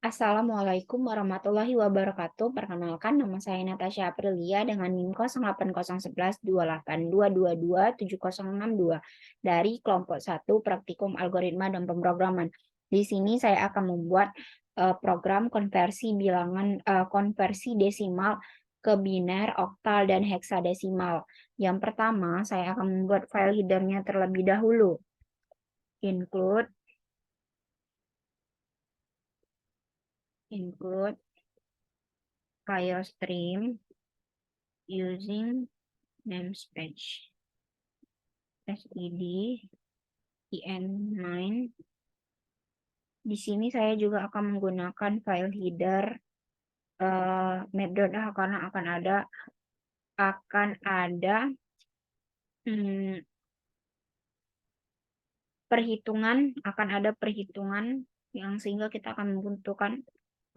Assalamualaikum warahmatullahi wabarakatuh. Perkenalkan, nama saya Natasha Aprilia dengan NIM 08011282227062 dari kelompok 1 Praktikum Algoritma dan Pemrograman. Di sini saya akan membuat program konversi konversi desimal ke biner, oktal, dan heksadesimal. Yang pertama, saya akan membuat file headernya terlebih dahulu. Include file stream using namespace std in9. Di sini saya juga akan menggunakan file header map.h karena akan ada perhitungan yang sehingga kita akan membutuhkan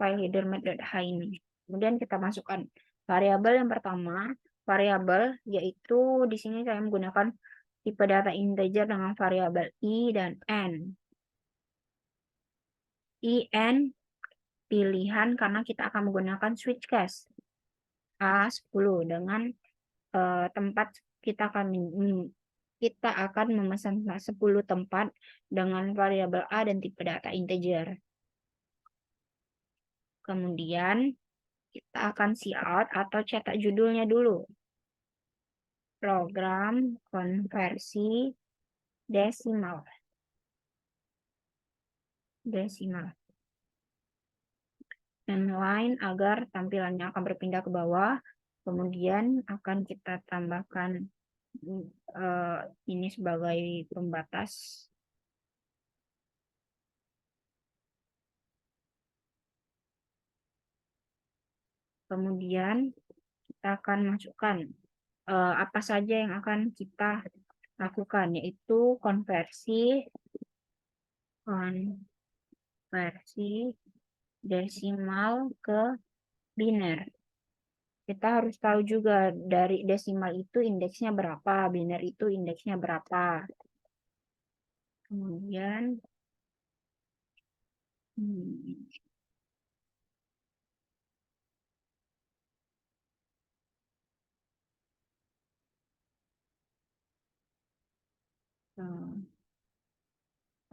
file header map.h ini. Kemudian kita masukkan variabel yang pertama, variabel yaitu di sini saya menggunakan tipe data integer dengan variabel i dan n. In pilihan karena kita akan menggunakan switch case A10 dengan tempat kita akan memesan 10 tempat dengan variabel A dan tipe data integer. Kemudian kita akan cout atau cetak judulnya dulu. Program konversi desimal. Dan line agar tampilannya akan berpindah ke bawah. Kemudian akan kita tambahkan ini sebagai pembatas. Kemudian kita akan masukkan apa saja yang akan kita lakukan, yaitu konversi desimal ke biner. Kita harus tahu juga dari desimal itu indeksnya berapa, biner itu indeksnya berapa. Kemudian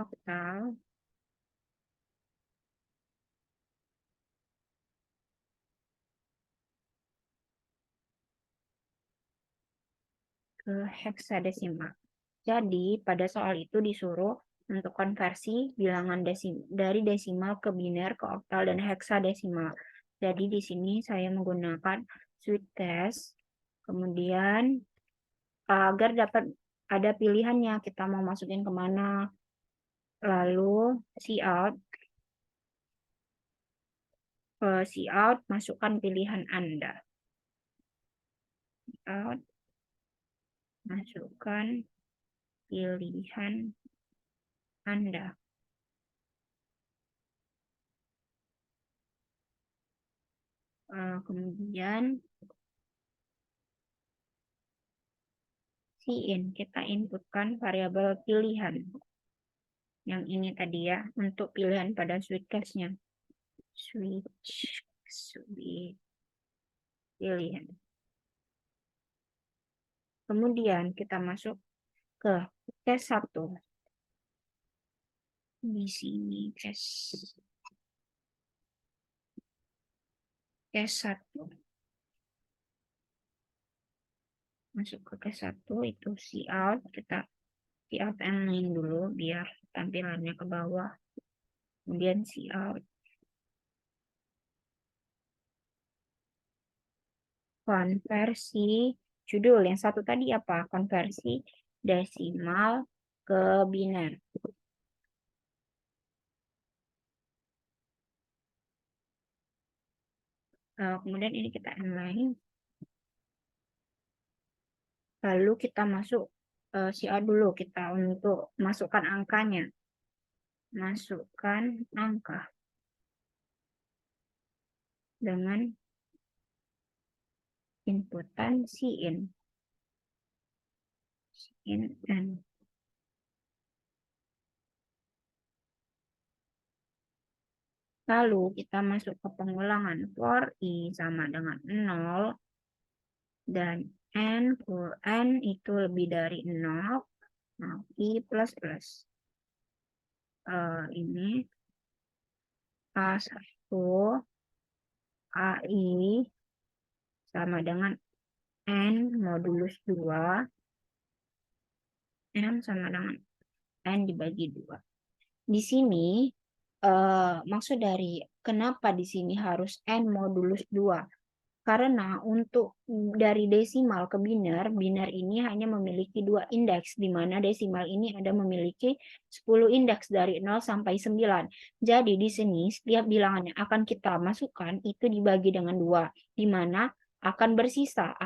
oktal ke heksadesimal. Jadi pada soal itu disuruh untuk konversi bilangan dari desimal ke biner, ke oktal, dan heksadesimal. Jadi di sini saya menggunakan switch case. Kemudian agar dapat ada pilihannya, kita mau masukin kemana. Lalu cout, masukkan pilihan Anda. Cout, masukkan pilihan Anda. Kemudian in, kita inputkan variabel pilihan. Yang ini tadi ya, untuk pilihan pada switch case-nya. Switch pilihan. Kemudian kita masuk ke case 1. Di sini case 1. Masuk ke case 1 itu cout, kita cout n dulu biar tampilannya ke bawah. Kemudian cout konversi judul. Yang satu tadi apa? Konversi desimal ke biner. Kemudian ini kita inline. Lalu kita masuk cout dulu, kita untuk masukkan angkanya. Masukkan angka dengan inputan in n. Lalu kita masuk ke pengulangan for I sama dengan 0 dan for N itu lebih dari 0, nah I plus plus. Ini A1 AI sama dengan N modulus 2, N sama dengan N dibagi 2. Di sini maksud dari kenapa di sini harus N modulus 2? Karena untuk dari desimal ke biner, biner ini hanya memiliki 2 indeks, di mana desimal ini ada memiliki 10 indeks dari 0 sampai 9. Jadi di sini setiap bilangan yang akan kita masukkan itu dibagi dengan 2, di mana akan bersisa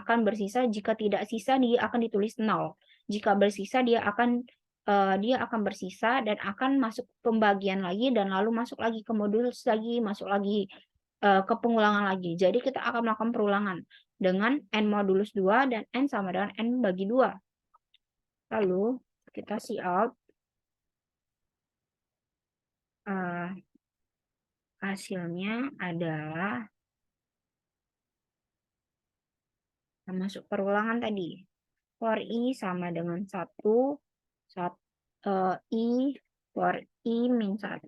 jika tidak sisa dia akan ditulis 0. Jika bersisa dia akan bersisa dan akan masuk pembagian lagi dan lalu masuk lagi ke modulus lagi, masuk lagi ke pengulangan lagi. Jadi kita akan melakukan perulangan dengan N modulus 2 dan N sama dengan N bagi 2. Lalu kita see out. Hasilnya adalah masuk perulangan tadi. For I sama dengan 1, I for I min 1,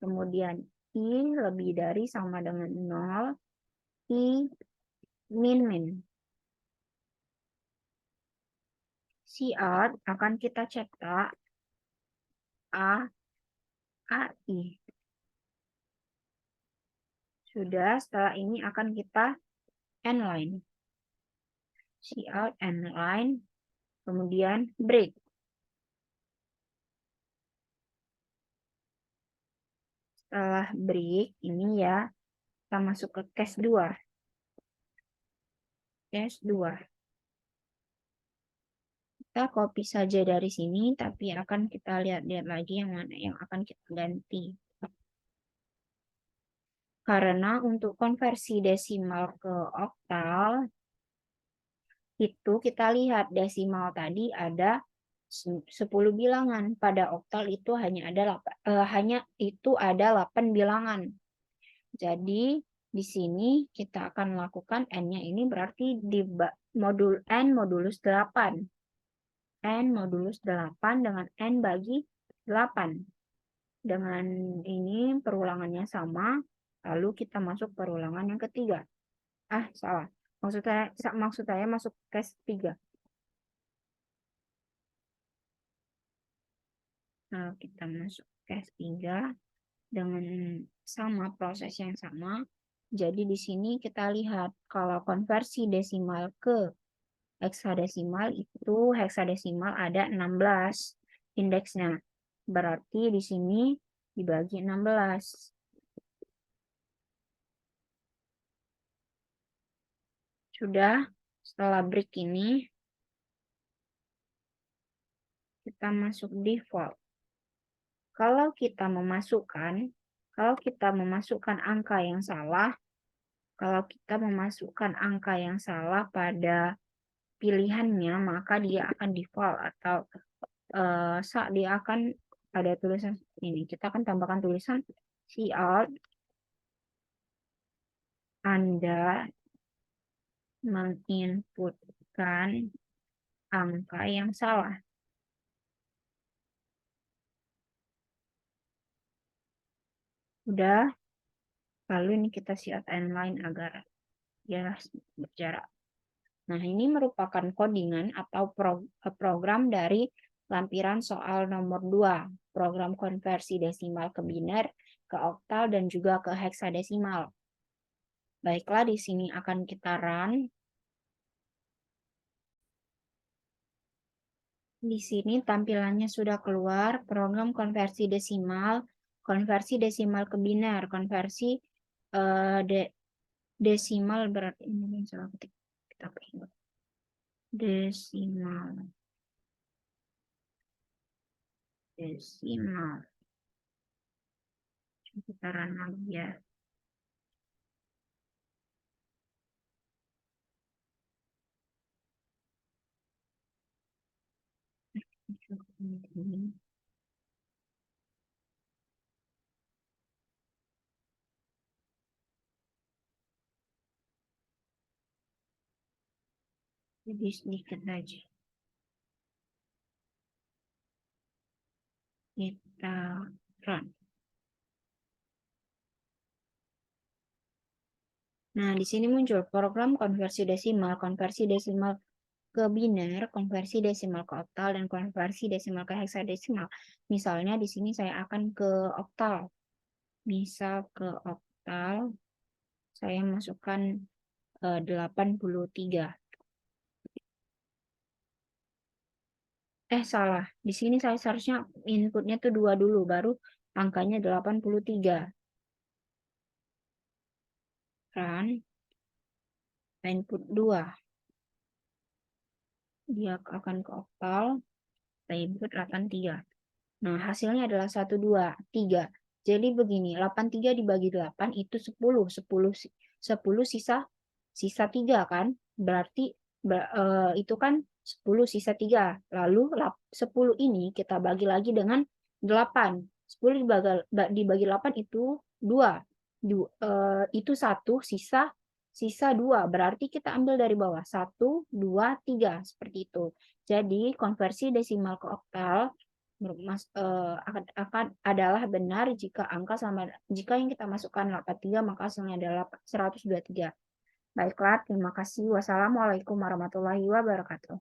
kemudian I lebih dari sama dengan 0, I min min. Cout akan kita cetak AI. Sudah, setelah ini akan kita end line. Cout end line, kemudian break. Setelah break, ini ya, kita masuk ke case 2. Case 2. Kita copy saja dari sini, tapi akan kita lihat-lihat lagi yang mana yang akan kita ganti. Karena untuk konversi desimal ke oktal, itu kita lihat desimal tadi ada 10 bilangan. Pada oktal itu hanya ada 8 bilangan. Jadi di sini kita akan melakukan N-nya ini berarti di modul N modulus 8. N modulus 8 dengan N bagi 8. Dengan ini perulangannya sama, lalu kita masuk perulangan yang ketiga. Salah. Maksud saya masuk case 3. Nah, kita masuk case 3 dengan sama proses yang sama. Jadi di sini kita lihat kalau konversi desimal ke heksadesimal itu heksadesimal ada 16 indeksnya. Berarti di sini dibagi 16. Sudah, setelah break ini kita masuk default. Kalau kita memasukkan angka yang salah, pada pilihannya, maka dia akan default atau dia akan ada tulisan ini. Kita akan tambahkan tulisan cout Anda menginputkan angka yang salah. Udah, lalu ini kita siap inline agar dia berjarak. Nah, ini merupakan codingan atau program dari lampiran soal nomor 2, program konversi desimal ke biner, ke oktal, dan juga ke heksadesimal. Baiklah, di sini akan kita run. Di sini tampilannya sudah keluar, program konversi desimal ke biner, konversi desimal berarti ini salah ketik. Kita ketik. Desimal. Kita run lagi ya. Jadi sedikit aja. Kita run. Nah, di sini muncul program konversi desimal ke biner, konversi desimal ke oktal, dan konversi desimal ke heksadesimal. Misalnya di sini saya akan ke oktal. Misal ke oktal, saya masukkan 83. Salah. Di sini saya seharusnya inputnya tuh 2 dulu, baru angkanya 83. Run, input 2. Dia akan ke oktal, saya input 83. Nah, hasilnya adalah 1, 2, 3. Jadi begini, 83 dibagi 8 itu 10. 10 sisa 3 kan? Berarti itu kan 10 sisa 3. Lalu 10 ini kita bagi lagi dengan 8. 10 dibagi 8 itu 2. Itu 1 sisa 2. Berarti kita ambil dari bawah. 1, 2, 3. Seperti itu. Jadi konversi desimal ke oktal akan adalah benar jika jika yang kita masukkan 83 maka hasilnya adalah 123. Baiklah, terima kasih. Wassalamualaikum warahmatullahi wabarakatuh.